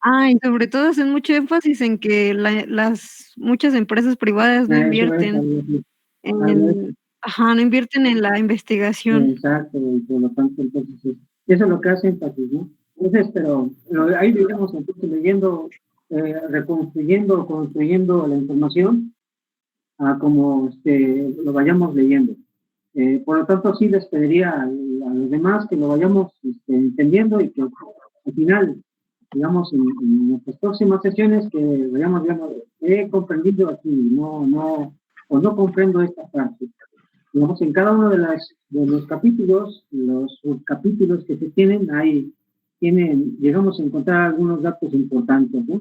Y sobre todo hacen mucho énfasis en que las muchas empresas privadas no Eso es invierten algo así, algo en así. no invierten en la investigación. Exacto, y por lo tanto, entonces, eso es lo que hace énfasis, ¿no? Entonces, pero ahí digamos, entonces, leyendo, reconstruyendo o construyendo la información a como lo vayamos leyendo. Por lo tanto, sí les pediría a los demás que lo vayamos entendiendo y que al final, digamos, en nuestras próximas sesiones, que vayamos, digamos, he comprendido aquí, o no comprendo esta parte. Digamos, en cada uno de los capítulos, los subcapítulos que se tienen, ahí llegamos a encontrar algunos datos importantes, ¿no?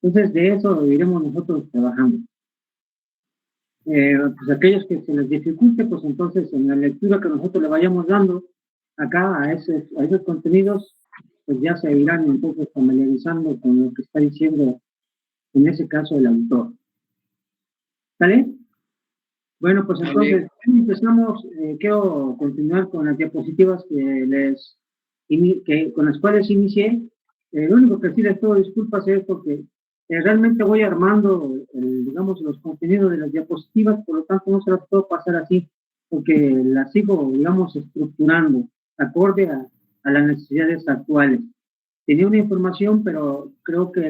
Entonces, de eso iremos nosotros trabajando. Pues aquellos que se les dificulte, pues entonces en la lectura que nosotros le vayamos dando acá a esos contenidos, pues ya se irán entonces familiarizando con lo que está diciendo en ese caso el autor. ¿Vale? Bueno, pues Vale. entonces empezamos. Quiero continuar con las diapositivas con las cuales inicié. Lo único que sí les pido disculpas es porque realmente voy armando, digamos, los contenidos de las diapositivas, por lo tanto no se las puedo pasar así, porque las sigo, digamos, estructurando acorde a las necesidades actuales. Tenía una información, pero creo que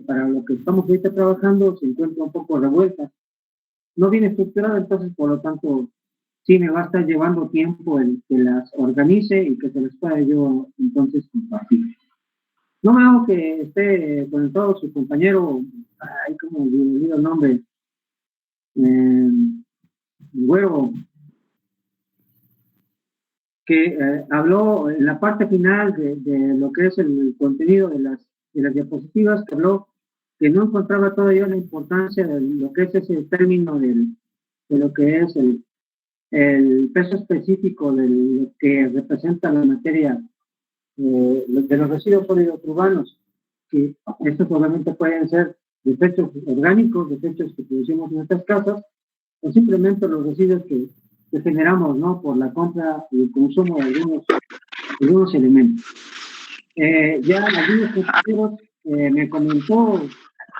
para lo que estamos ahorita trabajando se encuentra un poco revuelta, no bien estructurada, entonces por lo tanto sí me va a estar llevando tiempo el que las organice y que se les pueda yo entonces compartir. No veo que esté conectado su compañero, ahí como olvidó el nombre, Güero, que habló en la parte final de lo que es el contenido de las diapositivas, que habló que no encontraba todavía la importancia de lo que es ese término de lo que es el peso específico de lo que representa la materia de los residuos sólidos urbanos, que estos obviamente pueden ser desechos orgánicos, desechos que producimos en nuestras casas, o simplemente los residuos que generamos, ¿no? Por la compra y el consumo de algunos elementos. Ya algunos compañeros me comentó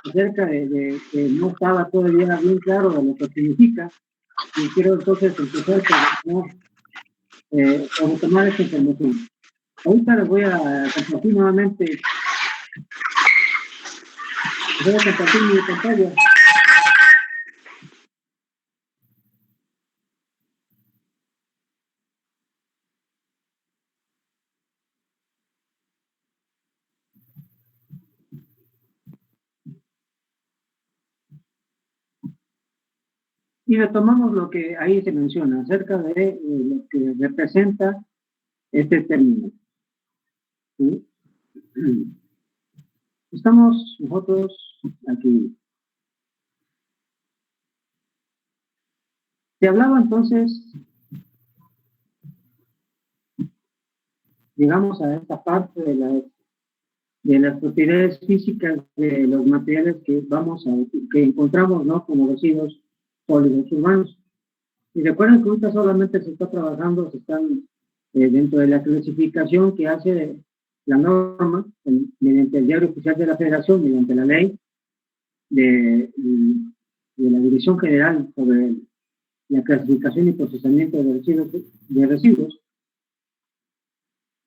acerca de que no estaba todavía bien claro de lo que significa, y quiero entonces empezar por retomar esta información. Ahorita les voy a compartir nuevamente. Voy a compartir mi pantalla. Y retomamos lo que ahí se menciona acerca de lo que representa este término. ¿Sí? Estamos nosotros aquí. Se hablaba entonces, llegamos a esta parte de las propiedades físicas de los materiales que encontramos, ¿no? Como residuos sólidos urbanos. Y recuerden que ahorita solamente se está trabajando, se están dentro de la clasificación que hace la norma mediante el Diario Oficial de la Federación, mediante la ley de la Dirección General sobre la clasificación y procesamiento de residuos.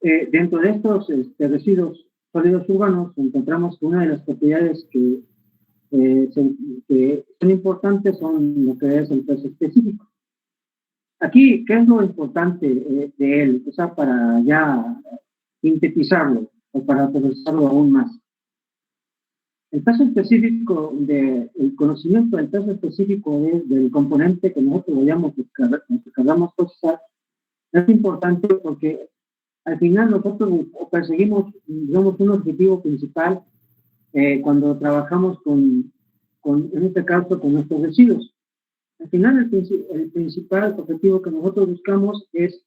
Dentro de estos residuos sólidos urbanos encontramos que una de las propiedades que son importantes son lo que es el peso específico. Aquí, ¿qué es lo importante de él? O sea, para ya sintetizarlo o para procesarlo aún más. El peso específico, el conocimiento del peso específico del componente que nosotros queramos procesar es importante porque al final nosotros perseguimos, digamos, un objetivo principal cuando trabajamos en este caso, con nuestros residuos. Al final, el principal objetivo que nosotros buscamos es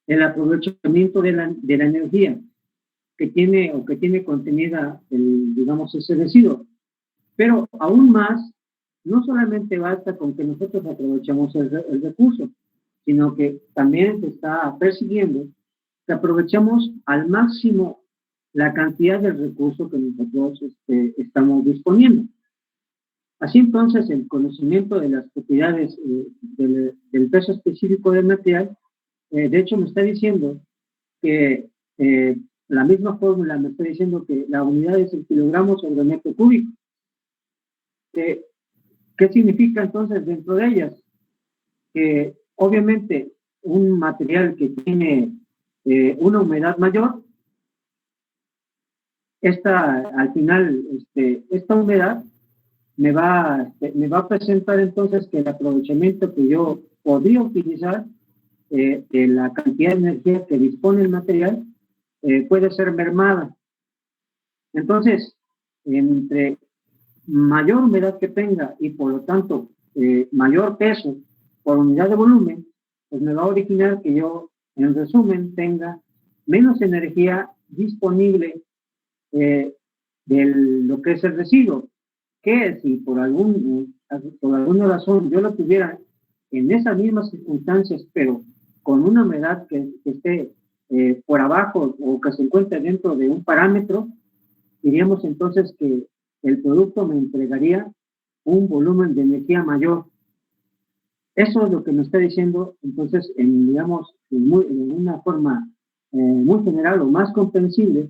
el aprovechamiento de la energía que tiene contenida, digamos, ese residuo. Pero aún más, no solamente basta con que nosotros aprovechemos el recurso, sino que también se está persiguiendo que aprovechemos al máximo la cantidad del recurso que nosotros estamos disponiendo. Así entonces, el conocimiento de las propiedades del peso específico del material, de hecho me está diciendo que la misma fórmula me está diciendo que la unidad es el kilogramo sobre metro cúbico. ¿Qué significa entonces dentro de ellas? Que obviamente un material que tiene una humedad mayor, al final, esta humedad me va a presentar entonces que el aprovechamiento que yo podría utilizar de la cantidad de energía que dispone el material puede ser mermada. Entonces, entre mayor humedad que tenga y por lo tanto mayor peso por unidad de volumen, pues me va a originar que yo, en resumen, tenga menos energía disponible de lo que es el residuo, que si por alguna razón yo lo tuviera en esas mismas circunstancias, pero con una humedad que esté por abajo o que se encuentre dentro de un parámetro, diríamos entonces que el producto me entregaría un volumen de energía mayor. Eso es lo que me está diciendo, entonces, digamos, en una forma muy general o más comprensible,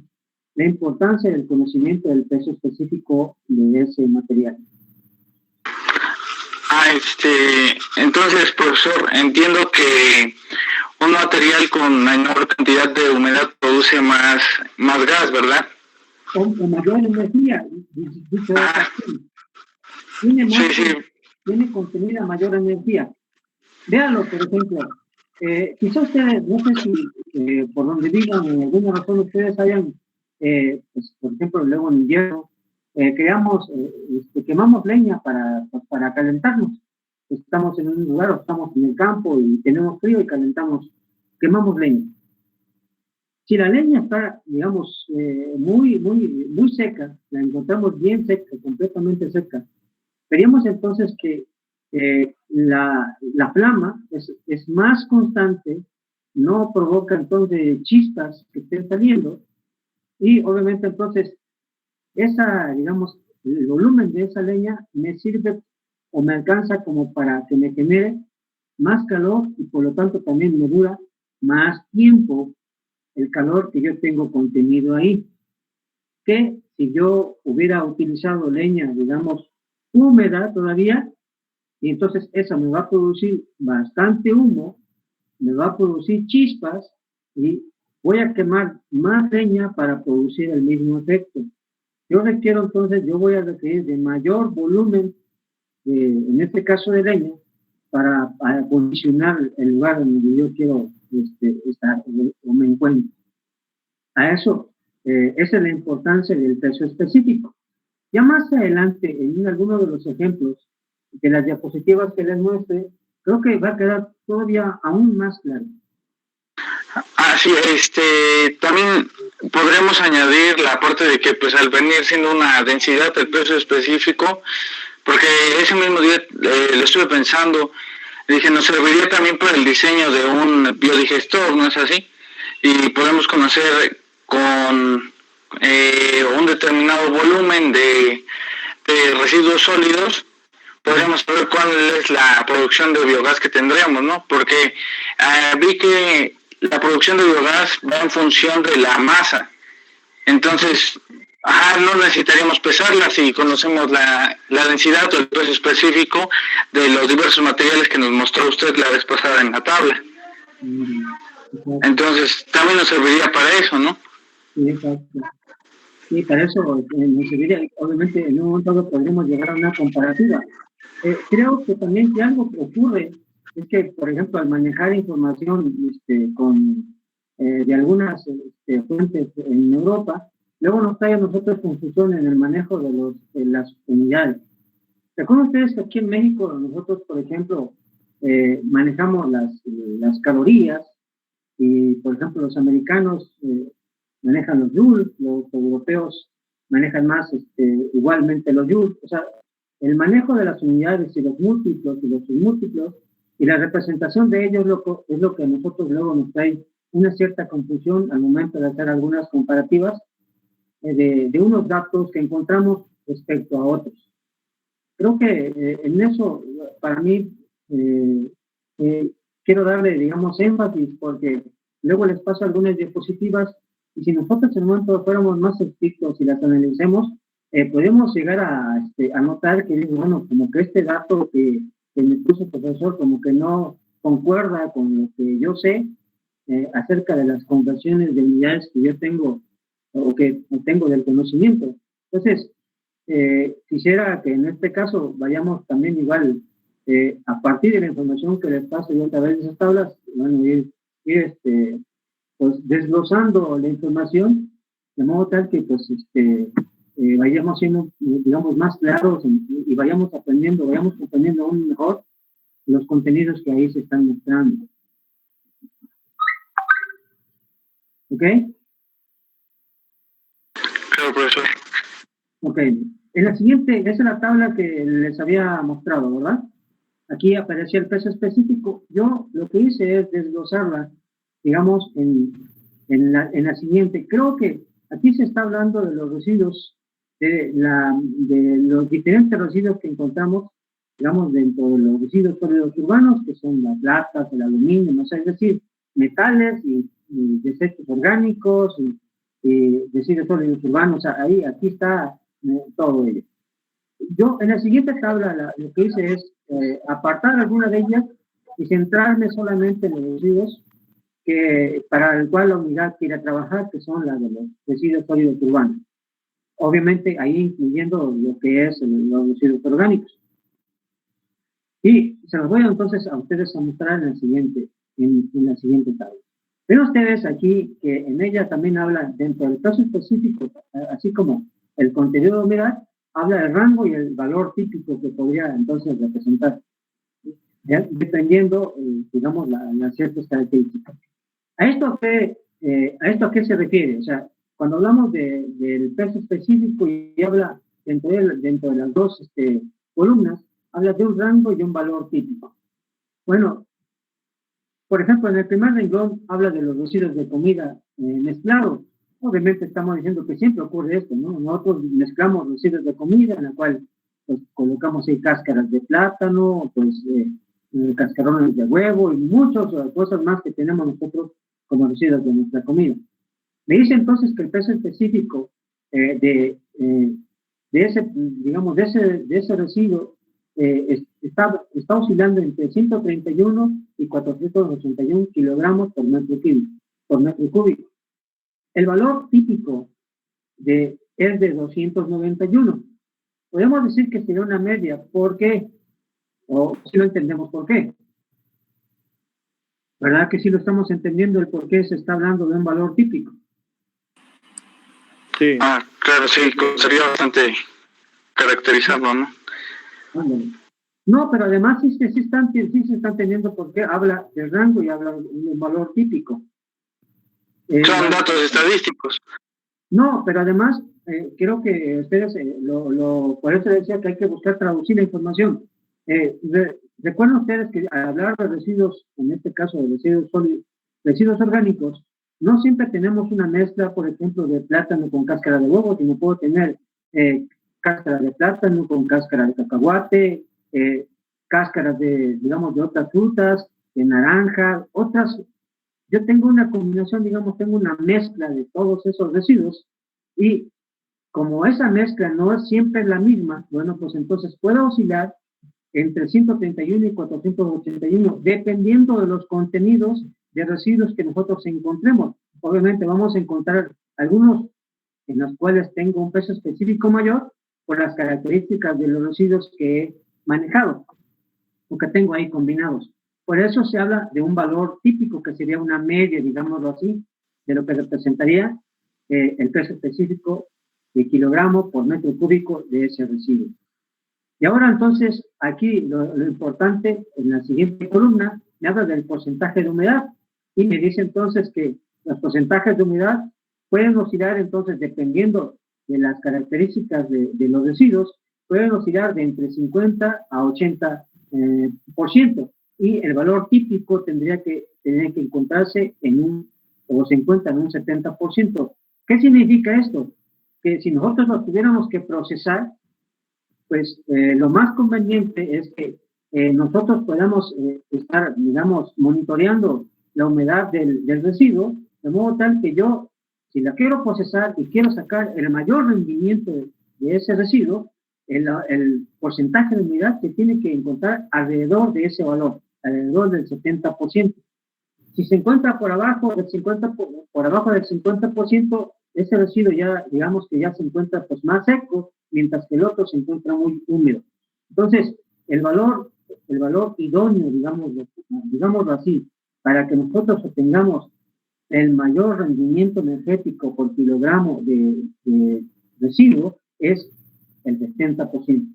la importancia del conocimiento del peso específico de ese material. Entonces, profesor, entiendo que un material con menor cantidad de humedad produce más gas, ¿verdad? Con mayor energía, tiene contenida mayor energía. Véanlo, por ejemplo, quizá ustedes, no sé si por donde vivan, en alguna razón ustedes hayan, pues, por ejemplo, luego en invierno, quemamos leña para calentarnos. Estamos en un lugar, o estamos en el campo y tenemos frío y quemamos leña. Si la leña está, digamos, muy seca, la encontramos bien seca, completamente seca, veríamos entonces que la flama es más constante, no provoca entonces chispas que estén saliendo, y obviamente entonces digamos, el volumen de esa leña me sirve o me alcanza como para que me genere más calor y por lo tanto también me dura más tiempo el calor que yo tengo contenido ahí, que si yo hubiera utilizado leña, digamos, húmeda todavía, y entonces esa me va a producir bastante humo, me va a producir chispas y voy a quemar más leña para producir el mismo efecto. Yo voy a requerir de mayor volumen, en este caso de leña, para acondicionar el lugar donde yo quiero estar o me encuentro. A eso, esa es la importancia del peso específico. Ya más adelante, en alguno de los ejemplos de las diapositivas que les muestre, creo que va a quedar todavía aún más claro. Así, también podremos añadir la parte de que, pues, al venir siendo una densidad del peso específico, porque ese mismo día lo estuve pensando, dije, nos serviría también para el diseño de un biodigestor, ¿no es así? Y podemos conocer con un determinado volumen de residuos sólidos, podríamos saber cuál es la producción de biogás que tendríamos, ¿no? Porque vi que la producción de biogás va en función de la masa. Entonces, no necesitaríamos pesarla si conocemos la densidad o el peso específico de los diversos materiales que nos mostró usted la vez pasada en la tabla. Entonces, también nos serviría para eso, ¿no? Sí, exacto. Sí, para eso nos serviría, obviamente, en un momento dado podríamos llegar a una comparativa. Creo que también que algo que ocurre es que, por ejemplo, al manejar información de algunas fuentes en Europa, luego nos trae a nosotros confusión en el manejo de las unidades. ¿Recuerdan ustedes que aquí en México nosotros, por ejemplo, manejamos las calorías y, por ejemplo, los americanos manejan los joules, los europeos manejan más igualmente los joules? O sea, el manejo de las unidades y los múltiplos y los submúltiplos y la representación de ellos es lo que a nosotros luego nos trae una cierta confusión al momento de hacer algunas comparativas de unos datos que encontramos respecto a otros. Creo que en eso, para mí, quiero darle, digamos, énfasis, porque luego les paso algunas diapositivas, y si nosotros en un momento fuéramos más estrictos y las analicemos, podemos llegar a notar que, bueno, como que este dato que me puso el profesor, como que no concuerda con lo que yo sé acerca de las conversiones de unidades que yo tengo, o que tengo del conocimiento. Entonces, quisiera que en este caso vayamos también igual, a partir de la información que les paso yo a través de esas tablas, bueno, ir pues desglosando la información, de modo tal que pues vayamos siendo, digamos, más claros y vayamos comprendiendo aún mejor los contenidos que ahí se están mostrando. ¿Ok? Claro, profesor. Ok. En la siguiente, esa es la tabla que les había mostrado, ¿verdad? Aquí aparecía el peso específico. Yo lo que hice es desglosarla, digamos, en la siguiente. Creo que aquí se está hablando de los residuos, de los diferentes residuos que encontramos, digamos, dentro de los residuos sólidos urbanos, que son las latas, el aluminio, no sé, es decir, metales y desechos orgánicos y residuos sólidos urbanos. O sea, aquí está todo ello. Yo en la siguiente tabla lo que hice es apartar alguna de ellas y centrarme solamente en los residuos para el cual la unidad quiere trabajar, que son las de los residuos sólidos urbanos. Obviamente ahí incluyendo lo que es los residuos orgánicos. Y se los voy entonces a ustedes a mostrar en la siguiente tabla. Ven ustedes aquí que en ella también habla, dentro del caso específico, así como el contenido de humedad, habla del rango y el valor típico que podría entonces representar, dependiendo, digamos, las ciertas características. ¿A esto a qué se refiere? O sea, cuando hablamos del peso específico y habla dentro de las dos columnas, habla de un rango y un valor típico. Bueno, por ejemplo, en el primer renglón habla de los residuos de comida mezclados. Obviamente estamos diciendo que siempre ocurre esto, ¿no? Nosotros mezclamos residuos de comida en la cual pues, colocamos ahí cáscaras de plátano, pues cascarones de huevo y muchas cosas más que tenemos nosotros como residuos de nuestra comida. Me dice entonces que el peso específico de ese residuo está oscilando entre 131 y 481 kilogramos por metro cúbico. El valor típico es de 291. Podemos decir que sería una media. ¿Por qué? O si lo entendemos por qué. ¿Verdad que sí lo estamos entendiendo el por qué se está hablando de un valor típico? Sí. Claro, sí, sería bastante caracterizarlo, ¿no? No, pero además sí se está entendiendo por qué habla del rango y habla de un valor típico. Son datos estadísticos. No, pero además creo que ustedes, por eso decía que hay que buscar traducir la información. Recuerden ustedes que al hablar de residuos, en este caso de residuos orgánicos, no siempre tenemos una mezcla, por ejemplo, de plátano con cáscara de huevo, sino puedo tener cáscara de plátano con cáscara de cacahuate, cáscaras de otras frutas, de naranja, otras. Yo tengo una combinación, tengo una mezcla de todos esos residuos y como esa mezcla no es siempre la misma, bueno, pues entonces puede oscilar entre 131 y 481, dependiendo de los contenidos de residuos que nosotros encontremos. Obviamente vamos a encontrar algunos en los cuales tengo un peso específico mayor por las características de los residuos que he manejado o que tengo ahí combinados. Por eso se habla de un valor típico que sería una media, digámoslo así, de lo que representaría el peso específico de kilogramo por metro cúbico de ese residuo. Y ahora entonces, aquí lo importante, en la siguiente columna, me habla del porcentaje de humedad y me dice entonces que los porcentajes de humedad pueden oscilar entonces, dependiendo de las características de los residuos, pueden oscilar de entre 50 a 80%. Y el valor típico tendría que encontrarse se encuentra en un 70%. ¿Qué significa esto? que si nosotros lo tuviéramos que procesar, pues lo más conveniente es que nosotros podamos estar, digamos, monitoreando la humedad del residuo, de modo tal que yo, si la quiero procesar y quiero sacar el mayor rendimiento de ese residuo, el porcentaje de humedad se tiene que encontrar alrededor de ese valor, alrededor del 70%. Si se encuentra por abajo del 50%, ese residuo ya, digamos que ya se encuentra pues más seco, mientras que el otro se encuentra muy húmedo. Entonces, el valor idóneo, digámoslo así, para que nosotros obtengamos el mayor rendimiento energético por kilogramo de residuo es el 70%.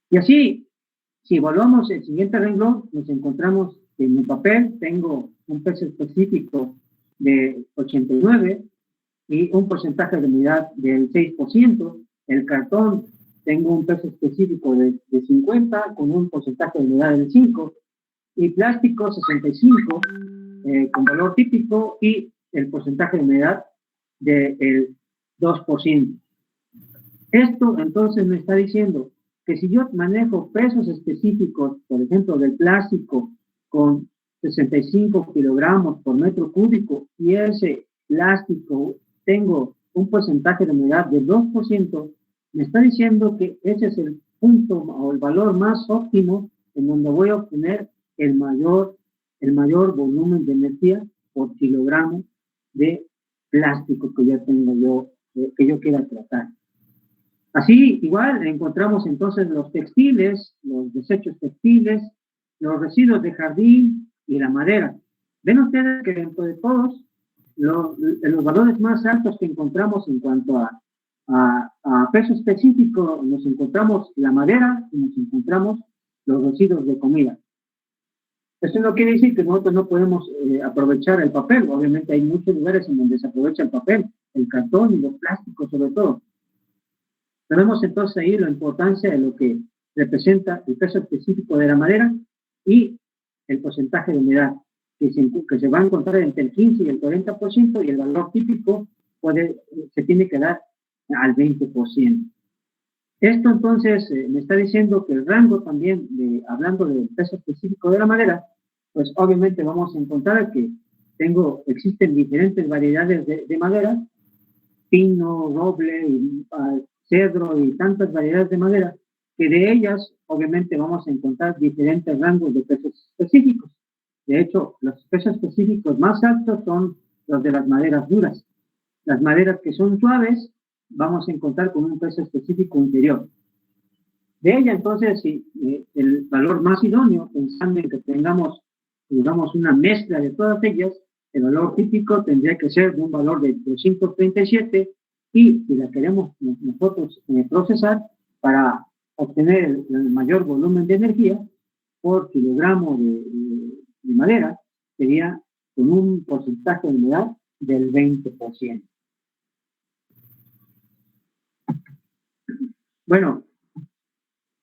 Y así, si evaluamos el siguiente renglón, nos encontramos que en mi papel tengo un peso específico de 89 y un porcentaje de humedad del 6%. El cartón tengo un peso específico de 50 con un porcentaje de humedad del 5%. Y plástico 65 con valor típico y el porcentaje de humedad del 2%. Esto entonces me está diciendo que si yo manejo pesos específicos, por ejemplo, del plástico con 65 kilogramos por metro cúbico y ese plástico tengo un porcentaje de humedad del 2%, me está diciendo que ese es el punto o el valor más óptimo en donde voy a obtener el mayor volumen de energía por kilogramo de plástico que ya tengo yo, que yo quiera tratar. Así, igual, encontramos entonces los textiles, los desechos textiles, los residuos de jardín y la madera. Ven ustedes que dentro de todos, los valores más altos que encontramos en cuanto a peso específico, nos encontramos la madera y nos encontramos los residuos de comida. Eso no quiere decir que nosotros no podemos aprovechar el papel. Obviamente hay muchos lugares en donde se aprovecha el papel, el cartón y los plásticos sobre todo. Tenemos entonces ahí la importancia de lo que representa el peso específico de la madera y el porcentaje de humedad, que se va a encontrar entre el 15 y el 40%, y el valor típico se tiene que dar al 20%. Esto entonces me está diciendo que el rango también, hablando del peso específico de la madera, pues obviamente vamos a encontrar que existen diferentes variedades de madera, pino, roble, cedro y tantas variedades de madera, que de ellas obviamente vamos a encontrar diferentes rangos de pesos específicos. De hecho, los pesos específicos más altos son los de las maderas duras. Las maderas que son suaves vamos a encontrar con un peso específico inferior. De ella, entonces, el valor más idóneo, pensando en que tengamos, digamos, una mezcla de todas ellas, el valor típico tendría que ser de un valor de 237, y si la queremos nosotros procesar para obtener el mayor volumen de energía por kilogramo de madera, sería con un porcentaje de humedad del 20%. Bueno,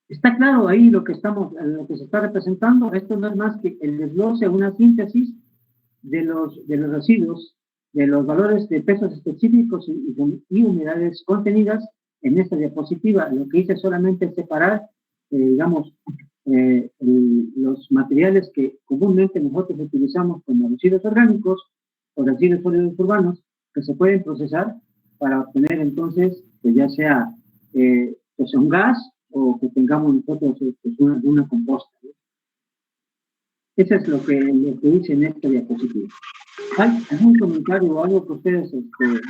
está claro ahí lo que se está representando. Esto no es más que el desglose, una síntesis de los residuos, de los valores de pesos específicos y humedades contenidas en esta diapositiva. Lo que hice solamente es separar, digamos, los materiales que comúnmente nosotros utilizamos como residuos orgánicos o residuos sólidos urbanos que se pueden procesar para obtener entonces, pues ya sea pues un gas o que tengamos nosotros pues una composta. Eso es lo que hice en esta diapositiva. ¿Hay algún comentario o algo que ustedes quieran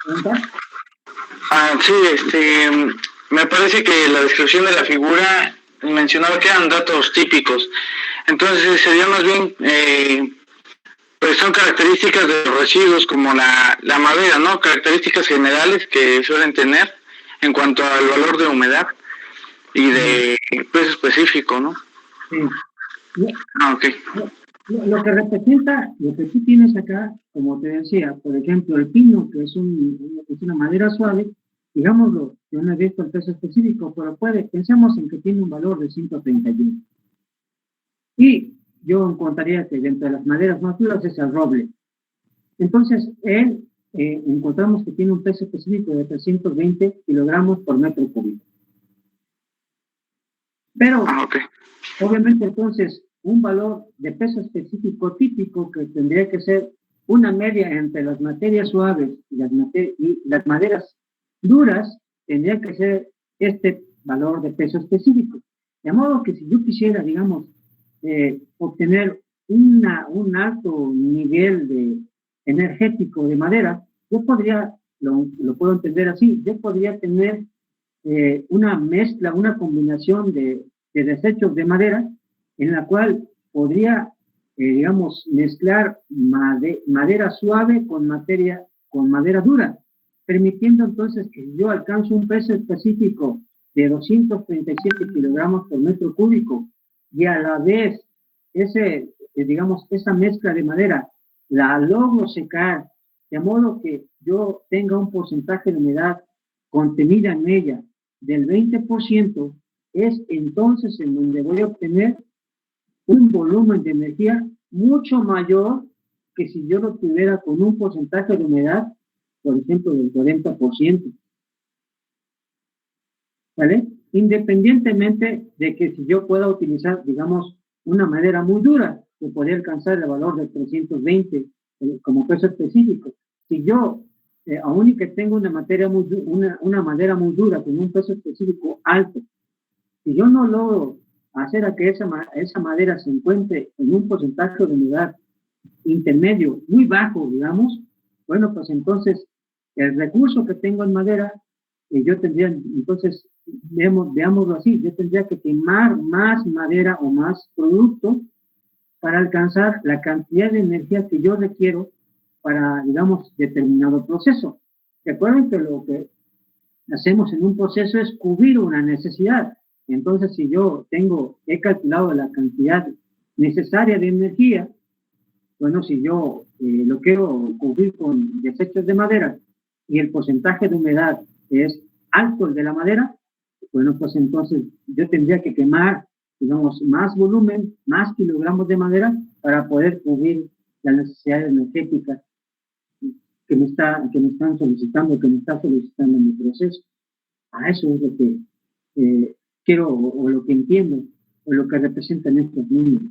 preguntar? Sí, me parece que la descripción de la figura mencionaba que eran datos típicos. Entonces sería más bien, pues son características de los residuos como la madera, ¿no? Características generales que suelen tener en cuanto al valor de humedad y de peso específico, ¿no? Sí. Okay. Lo que representa, lo que tú tienes acá, como te decía, por ejemplo, el pino, que es una madera suave, digámoslo, yo no he visto el peso específico, pero pensemos en que tiene un valor de 131. Y yo encontraría que dentro de las maderas más duras es el roble. Entonces, él encontramos que tiene un peso específico de 320 kilogramos por metro cúbico. Pero, obviamente, entonces, un valor de peso específico típico que tendría que ser una media entre las materias suaves y las maderas duras, tendría que ser este valor de peso específico. De modo que si yo quisiera, digamos, obtener un alto nivel energético de madera, yo podría, lo puedo entender así, yo podría tener una mezcla, una combinación de desechos de madera, en la cual podría, digamos, mezclar madera suave con madera dura, permitiendo entonces que yo alcance un peso específico de 237 kilogramos por metro cúbico, y a la vez digamos, esa mezcla de madera la logro secar, de modo que yo tenga un porcentaje de humedad contenida en ella del 20%, es entonces en donde voy a obtener un volumen de energía mucho mayor que si yo lo tuviera con un porcentaje de humedad, por ejemplo, del 40%. ¿Vale? Independientemente de que si yo pueda utilizar, digamos, una madera muy dura, que podría alcanzar el valor de 320 como peso específico. Si yo, aún y que tengo una madera muy dura con un peso específico alto, si yo no logro hacer a que esa madera se encuentre en un porcentaje de humedad intermedio muy bajo, digamos, bueno, pues entonces el recurso que tengo en madera, yo tendría, entonces, veámoslo así, yo tendría que quemar más madera o más producto para alcanzar la cantidad de energía que yo requiero para, digamos, determinado proceso. Recuerden que lo que hacemos en un proceso es cubrir una necesidad. Entonces, si yo he calculado la cantidad necesaria de energía, bueno, si yo lo quiero cubrir con desechos de madera y el porcentaje de humedad es alto el de la madera, bueno, pues entonces yo tendría que quemar, digamos, más volumen, más kilogramos de madera para poder cubrir la necesidad energética que me está solicitando en mi proceso. A eso es lo que quiero o lo que entiendo o lo que representan estos números.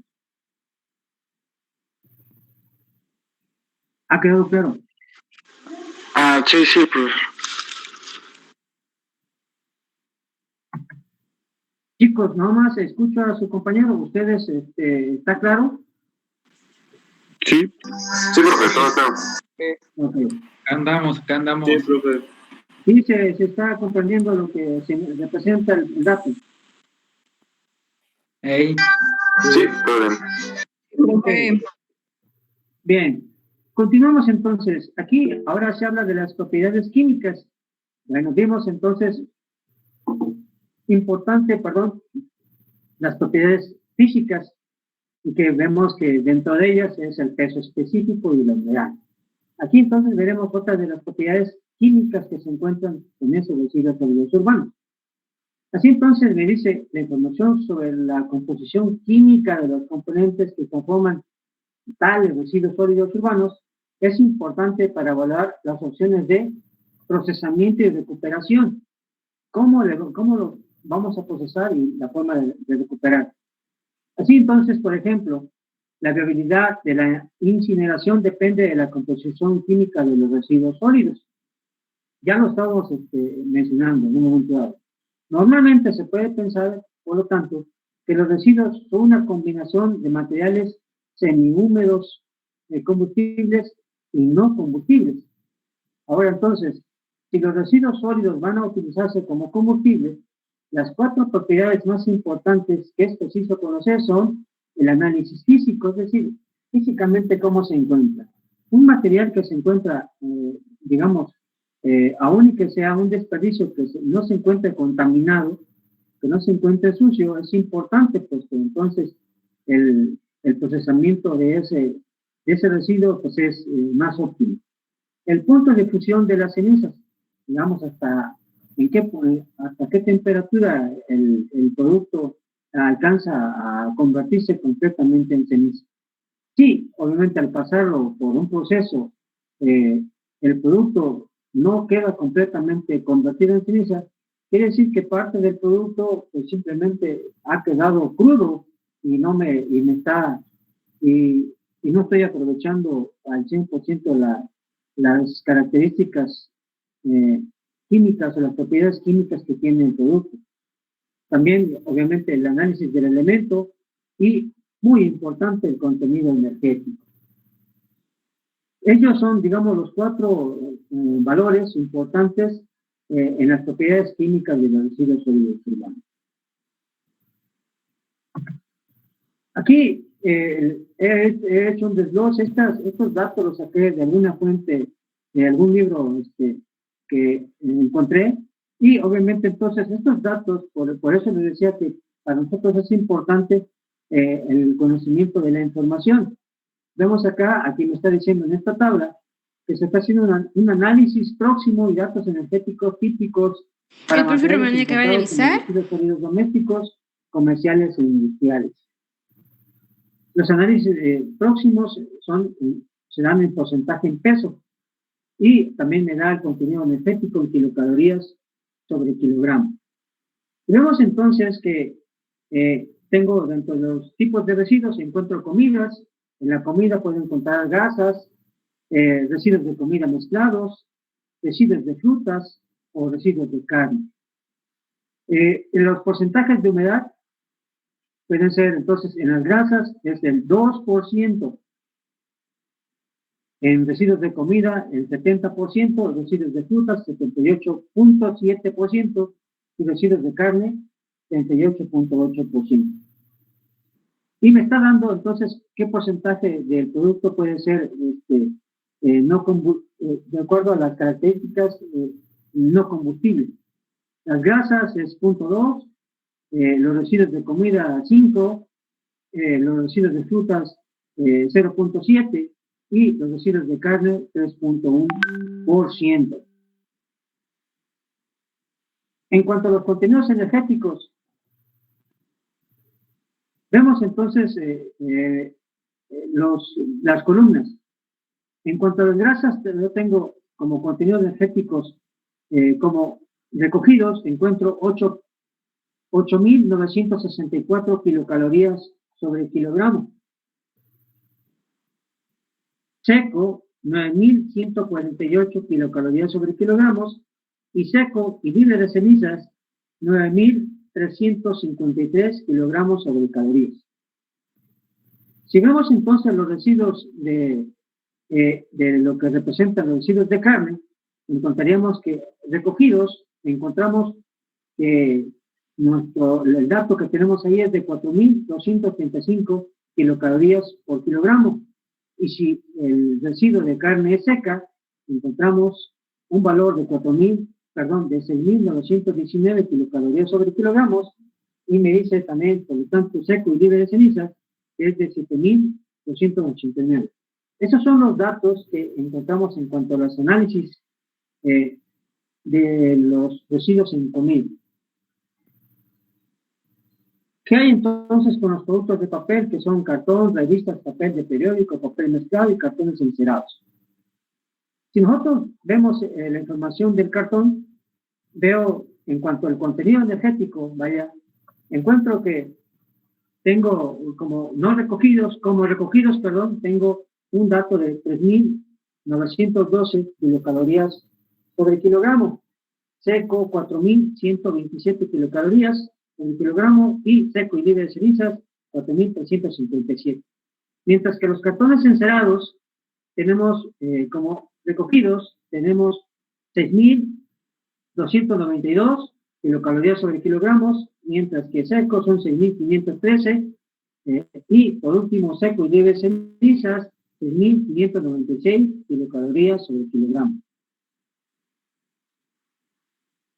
¿Ha quedado claro? Sí, profesor. Chicos, nomás escucho a su compañero. ¿Ustedes está claro? Sí, profesor, claro. Okay. Andamos. Sí, profesor. Sí, se está comprendiendo lo que representa el dato. Hey. Sí, profesor. Okay. Bien, continuamos entonces. Aquí ahora se habla de las propiedades químicas. Bueno, vimos entonces, las propiedades físicas, y que vemos que dentro de ellas es el peso específico y la humedad. Aquí entonces veremos otras de las propiedades químicas que se encuentran en esos residuos sólidos urbanos. Así entonces me dice la información sobre la composición química de los componentes que conforman tales residuos sólidos urbanos. Es importante para evaluar las opciones de procesamiento y recuperación. ¿Cómo lo vamos a procesar y la forma de recuperar? Así entonces, por ejemplo, la viabilidad de la incineración depende de la composición química de los residuos sólidos. Ya lo estamos mencionando en un momento dado. Normalmente se puede pensar, por lo tanto, que los residuos son una combinación de materiales semihúmedos, combustibles y no combustibles. Ahora entonces, si los residuos sólidos van a utilizarse como combustible, las 4 propiedades más importantes que es preciso conocer son el análisis físico, es decir, físicamente cómo se encuentra. Un material que se encuentra, digamos, aún y que sea un desperdicio que no se encuentre contaminado, que no se encuentre sucio, es importante, pues que entonces el procesamiento de ese residuo pues es más óptimo. El punto de fusión de las cenizas, digamos, hasta qué temperatura el producto alcanza a convertirse completamente en ceniza. Sí, obviamente al pasarlo por un proceso el producto no queda completamente convertido en ceniza, quiere decir que parte del producto pues, simplemente ha quedado crudo y no estoy aprovechando al 100% las características químicas o las propiedades químicas que tiene el producto. También, obviamente, el análisis del elemento y, muy importante, el contenido energético. Ellos son, digamos, los 4 valores importantes en las propiedades químicas de los residuos sólidos urbanos. Aquí he hecho un desglose. Estos datos los saqué de alguna fuente, de algún libro que encontré. Y obviamente entonces estos datos, por eso les decía que para nosotros es importante el conocimiento de la información. Vemos acá, aquí me está diciendo en esta tabla, que se está haciendo un análisis próximo y datos energéticos típicos para materiales que va a analizar residuos sólidos domésticos, comerciales e industriales. Los análisis próximos se dan en porcentaje en peso y también me da el contenido energético en kilocalorías sobre kilogramo. Y vemos entonces que tengo dentro de los tipos de residuos, encuentro comidas. En la comida puedo encontrar grasas, residuos de comida mezclados, residuos de frutas o residuos de carne. En los porcentajes de humedad pueden ser, entonces, en las grasas es del 2%, en residuos de comida el 70%, residuos de frutas 78.7% y residuos de carne 38.8%. Y me está dando entonces qué porcentaje del producto puede ser de acuerdo a las características no combustible. Las grasas es 0.2, los residuos de comida 5, los residuos de frutas 0.7 y los residuos de carne 3.1%. En cuanto a los contenidos energéticos, vemos entonces las columnas. En cuanto a las grasas, yo tengo como contenidos energéticos como recogidos, encuentro 8.964 kilocalorías sobre kilogramo. Seco, 9.148 kilocalorías sobre kilogramos. Y seco y libre de cenizas, 9.353 kilogramos sobre calorías. Si vemos entonces los residuos de lo que representan los residuos de carne, encontraríamos que recogidos, encontramos que el dato que tenemos ahí es de 4.235 kilocalorías por kilogramo. Y si el residuo de carne es seca, encontramos un valor de 6.919 kilocalorías sobre kilogramos, y me dice también, por lo tanto, seco y libre de cenizas, que es de 7.289. Esos son los datos que encontramos en cuanto a los análisis de los residuos en comida. ¿Qué hay entonces con los productos de papel, que son cartón, revistas, papel de periódico, papel mezclado y cartones encerados? Si nosotros vemos la información del cartón, veo en cuanto al contenido energético, encuentro que tengo como recogidos, tengo un dato de 3.912 kilocalorías sobre kilogramo. Seco, 4.127 kilocalorías sobre kilogramo, y seco y libre de cenizas, 4.357. Mientras que los cartones encerados tenemos como recogidos, tenemos 6.292 kilocalorías sobre kilogramos, mientras que secos son 6.513, y por último seco y libre de cenizas, 6.596 kilocalorías sobre kilogramo.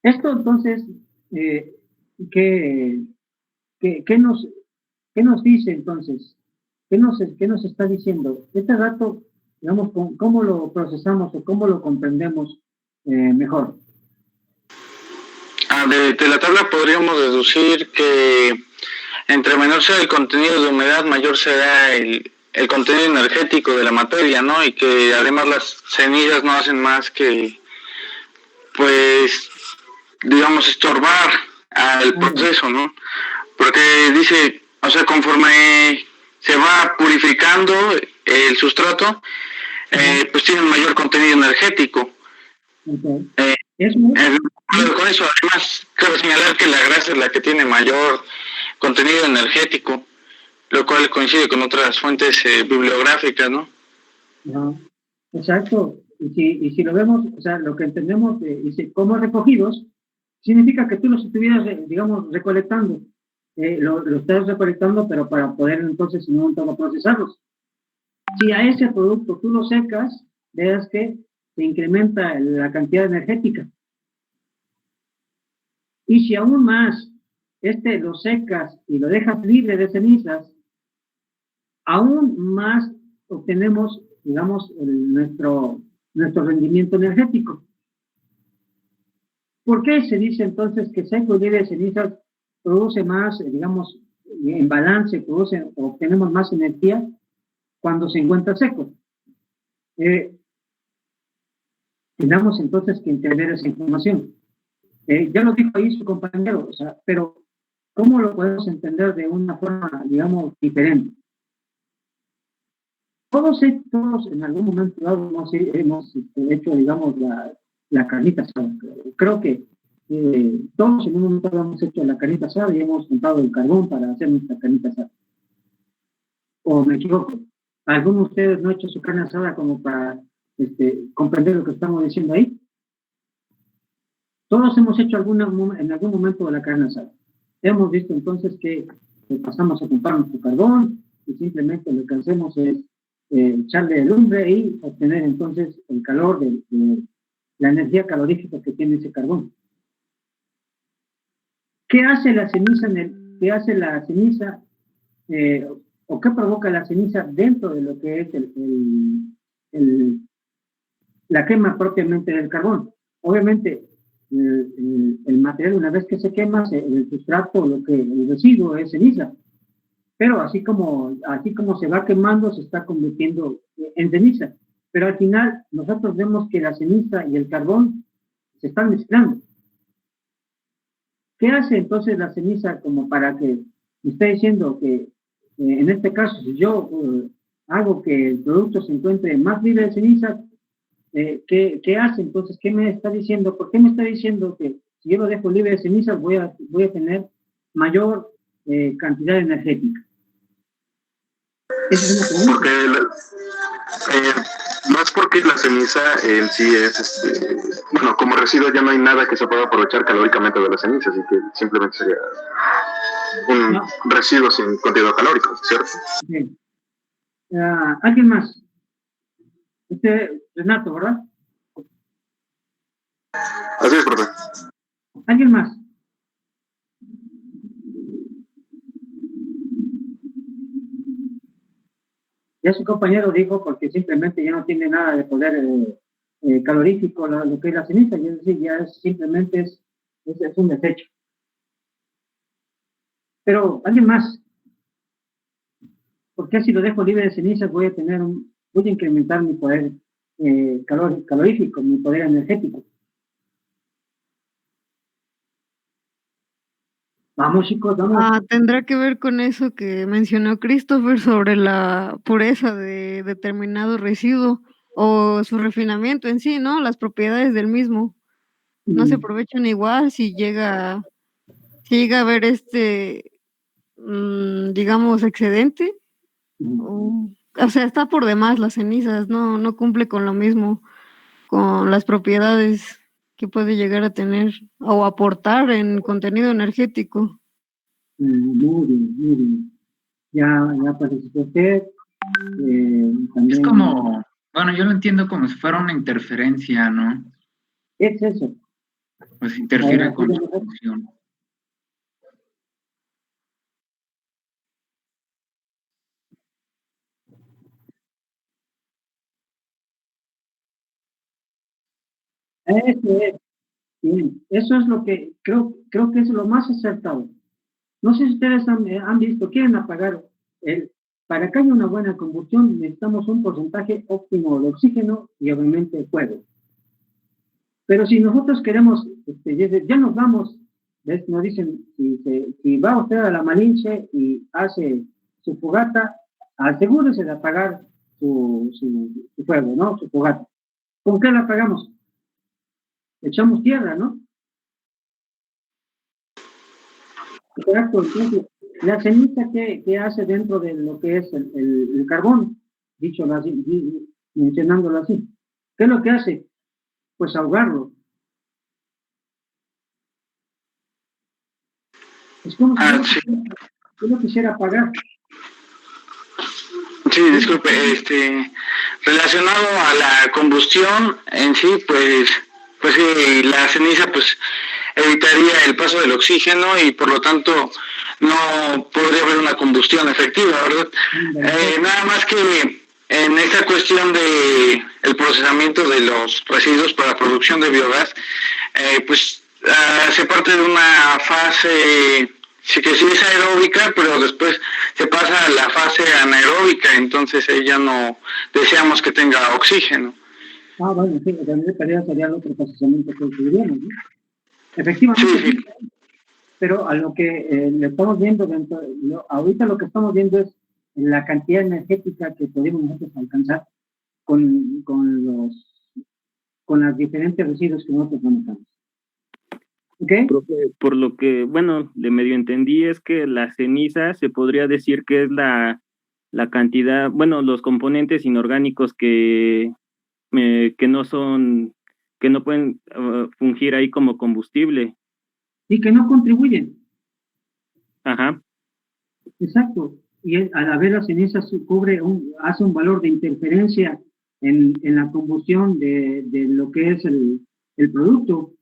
Esto entonces, ¿qué nos dice entonces? ¿Qué nos está diciendo? Este dato, digamos, ¿cómo lo procesamos o cómo lo comprendemos mejor? De la tabla podríamos deducir que entre menor sea el contenido de humedad, mayor será el el contenido energético de la materia, ¿no? Y que además las cenizas no hacen más que, pues, digamos, estorbar al proceso, ¿no? Porque dice, o sea, conforme se va purificando el sustrato, pues tiene un mayor contenido energético. Con eso, además, cabe señalar que la grasa es la que tiene mayor contenido energético, lo cual coincide con otras fuentes bibliográficas, ¿no? Exacto. Y si lo vemos, o sea, lo que entendemos, dice, como recogidos, significa que tú los estuvieras, digamos, recolectando. Lo estás recolectando, pero para poder entonces, en un momento, procesarlos. Si a ese producto tú lo secas, veas que se incrementa la cantidad energética. Y si aún más lo secas y lo dejas libre de cenizas, aún más obtenemos, digamos, nuestro rendimiento energético. ¿Por qué se dice entonces que seco y libre de cenizas produce más, digamos, en balance, obtenemos más energía cuando se encuentra seco? Tenemos entonces que entender esa información. Ya lo dijo ahí su compañero, o sea, pero ¿cómo lo podemos entender de una forma, digamos, diferente? Todos en algún momento dado hemos hecho, digamos, la carnita asada. Creo que todos en un momento dado hemos hecho la carnita asada y hemos juntado el carbón para hacer nuestra carnita asada. ¿O me equivoco? ¿Alguno de ustedes no ha hecho su carne asada como para comprender lo que estamos diciendo ahí? Todos hemos hecho en algún momento de la carne asada. Hemos visto entonces que pasamos a comprar nuestro carbón y simplemente lo que hacemos es echarle lumbre y obtener entonces el calor de la energía calorífica que tiene ese carbón. ¿Qué hace la ceniza o qué provoca la ceniza dentro de lo que es la quema propiamente del carbón? Obviamente, el material, una vez que se quema, el sustrato, el residuo es ceniza. Pero así como se va quemando, se está convirtiendo en ceniza. Pero al final, nosotros vemos que la ceniza y el carbón se están mezclando. ¿Qué hace entonces la ceniza como para que me esté diciendo que, en este caso, si yo hago que el producto se encuentre más libre de ceniza, ¿qué hace entonces? ¿Qué me está diciendo? ¿Por qué me está diciendo que si yo lo dejo libre de cenizas voy a tener mayor cantidad energética? Porque más porque la ceniza en sí es, bueno, como residuo ya no hay nada que se pueda aprovechar calóricamente de la ceniza, así que simplemente sería un residuo sin contenido calórico, ¿cierto? Sí. ¿Alguien más? Renato, ¿verdad? Así es, profe. ¿Alguien más? Ya su compañero dijo porque simplemente ya no tiene nada de poder calorífico lo que es la ceniza, y es decir, ya simplemente es un desecho. Pero, ¿alguien más? ¿Por qué si lo dejo libre de cenizas voy a incrementar mi poder calorífico, mi poder energético? Vamos, chicos, vamos. Tendrá que ver con eso que mencionó Christopher sobre la pureza de determinado residuo o su refinamiento en sí, ¿no? Las propiedades del mismo no se aprovechan igual si llega a haber digamos, excedente. O sea, está por demás las cenizas, no cumple con lo mismo, con las propiedades que puede llegar a tener o aportar en contenido energético. Muy bien, muy bien. Ya participó usted. También... Es como, bueno, yo lo entiendo como si fuera una interferencia, ¿no? Es eso. Pues interfiere con su función. Eso es. Bien. Eso es lo que creo que es lo más acertado. No sé si ustedes han visto, quieren apagar para que haya una buena combustión necesitamos un porcentaje óptimo de oxígeno y obviamente fuego. Pero si nosotros queremos, ya nos vamos, ¿ves? Nos dicen, si va usted a la Malinche y hace su fogata, asegúrese de apagar su fuego, ¿no? Su fogata. ¿Con qué la apagamos? Echamos tierra, ¿no? Correcto, entonces, la ceniza que hace dentro de lo que es el carbón, dicho así, mencionándolo así, ¿qué es lo que hace? Pues ahogarlo. Es como si yo lo quisiera apagar. Sí, disculpe, relacionado a la combustión en sí, pues sí, la ceniza pues evitaría el paso del oxígeno y por lo tanto no podría haber una combustión efectiva, ¿verdad? Nada más que en esta cuestión de el procesamiento de los residuos para producción de biogás, pues se parte de una fase sí que sí es aeróbica, pero después se pasa a la fase anaeróbica, entonces ella no deseamos que tenga oxígeno. Bueno, sí, también sería el otro procesamiento que tendríamos, ¿no? Efectivamente, sí. Pero a lo que le estamos viendo, ahorita lo que estamos viendo es la cantidad energética que podemos nosotros alcanzar con los diferentes residuos que nosotros manejamos. ¿Okay? Profe, por lo que, bueno, de medio entendí es que la ceniza se podría decir que es la cantidad, bueno, los componentes inorgánicos que no pueden fungir ahí como combustible. Y que no contribuyen. Ajá. Exacto. Y al haber la ceniza hace un valor de interferencia en la combustión de lo que es el producto.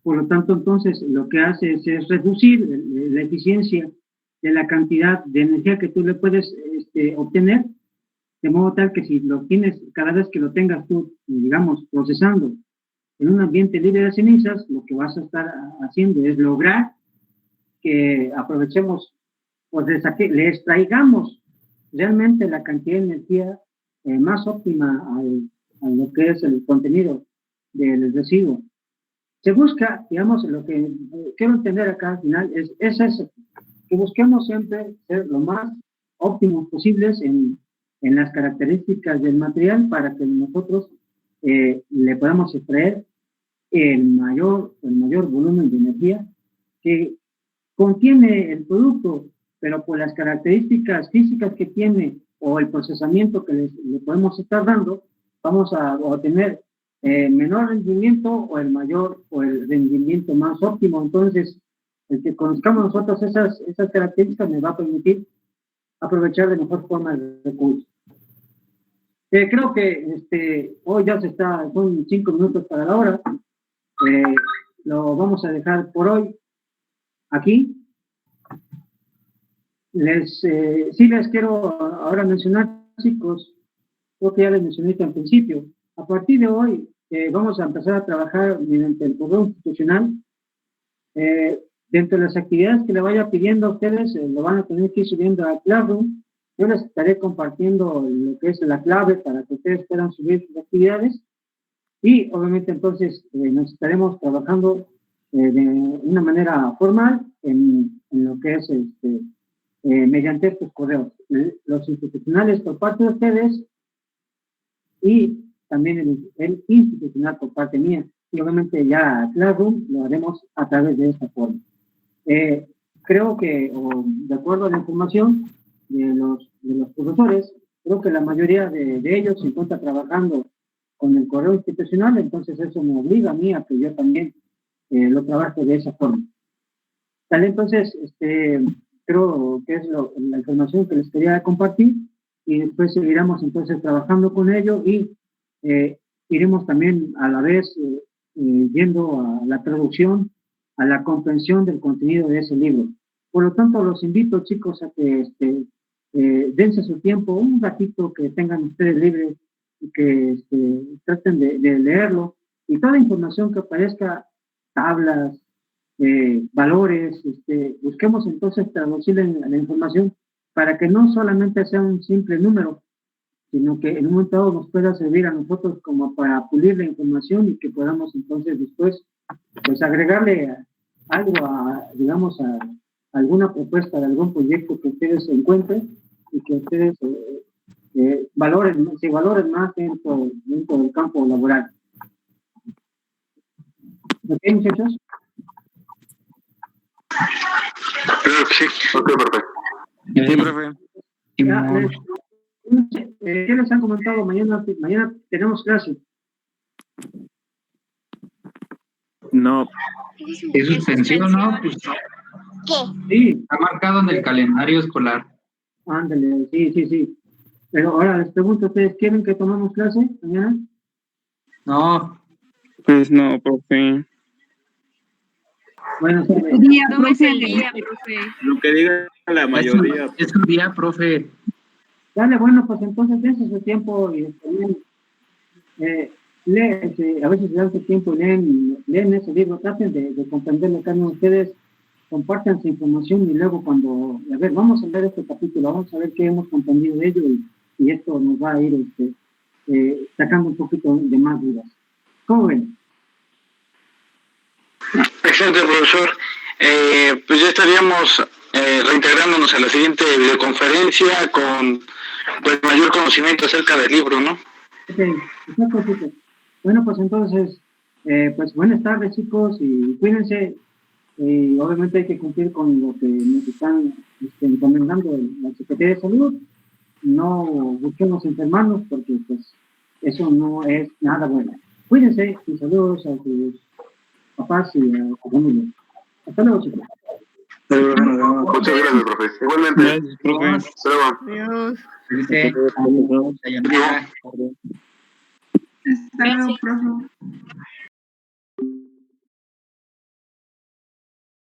Por lo tanto, entonces, lo que hace es reducir la eficiencia de la cantidad de energía que tú le puedes obtener, de modo tal que si lo tienes, cada vez que lo tengas tú, digamos, procesando en un ambiente libre de cenizas, lo que vas a estar haciendo es lograr que aprovechemos, pues le extraigamos realmente la cantidad de energía más óptima a lo que es el contenido del residuo. Se busca, digamos, lo que quiero entender acá al final es eso, que busquemos siempre ser lo más óptimos posibles en las características del material para que nosotros le podamos extraer el mayor volumen de energía que contiene el producto, pero por las características físicas que tiene o el procesamiento que le podemos estar dando, vamos a obtener menor rendimiento o el rendimiento más óptimo. Entonces, el que conozcamos nosotros esas características nos va a permitir aprovechar de mejor forma el recurso. Creo que hoy ya son 5 minutos para la hora. Lo vamos a dejar por hoy aquí. Sí les quiero ahora mencionar, chicos, creo que ya les mencioné al principio. A partir de hoy vamos a empezar a trabajar mediante el correo institucional. Dentro de las actividades que le vaya pidiendo a ustedes, lo van a tener que ir subiendo a Classroom. Yo les estaré compartiendo lo que es la clave para que ustedes puedan subir sus actividades. Y obviamente entonces nos estaremos trabajando de una manera formal en lo que es mediante estos correos. Los institucionales por parte de ustedes y también el institucional por parte mía. Y obviamente ya Classroom lo haremos a través de esta forma. Creo que, de acuerdo a la información de los profesores, creo que la mayoría de ellos se encuentra trabajando con el correo institucional, entonces eso me obliga a mí a que yo también lo trabaje de esa forma. Tal, entonces, creo que es la información que les quería compartir y después seguiremos entonces trabajando con ello y iremos también a la vez yendo a la traducción, a la comprensión del contenido de ese libro. Por lo tanto, los invito, chicos, a que dense su tiempo, un ratito que tengan ustedes libre y que traten de leerlo. Y toda información que aparezca, tablas, valores, busquemos entonces traducir la información para que no solamente sea un simple número, sino que en un momento dado nos pueda servir a nosotros como para pulir la información y que podamos entonces después pues agregarle algo digamos, a alguna propuesta de algún proyecto que ustedes encuentren y que ustedes se valoren más dentro del campo laboral. ¿Ok, muchachos? Creo que sí. Ok, perfecto. Sí, profe. ¿Qué les han comentado? Mañana tenemos clase. No. Es suspensión, ¿no? Pues Sí, está marcado en el calendario escolar. ándale, sí. Pero ahora les pregunto, ¿ustedes quieren que tomemos clase mañana? No, Pues no, profe. Bueno, Día, No me profe. salía, profe. Lo que diga la mayoría. es un día, profe. dale, bueno, pues entonces dense su tiempo y también a veces dan su tiempo y leen ese libro, traten de comprender lo que hacen ustedes, compartan su información y luego cuando, a ver, vamos a ver este capítulo, vamos a ver qué hemos comprendido de ello y esto nos va a ir sacando un poquito de más dudas. ¿Cómo ven? Excelente, profesor. Pues ya estaríamos reintegrándonos a la siguiente videoconferencia con pues mayor conocimiento acerca del libro, ¿no? Ok, exacto, chicos. Bueno, pues entonces, pues buenas tardes, chicos, y cuídense. Obviamente hay que cumplir con lo que nos están encomendando la Secretaría de Salud. No busquemos enfermarnos porque pues eso no es nada bueno. Cuídense y saludos a sus papás y a su familia. Hasta luego, chicos. Muchas gracias, profe. Igualmente. Gracias, profe. Hasta luego. Adiós. Dice la llamada. Hasta luego, profe.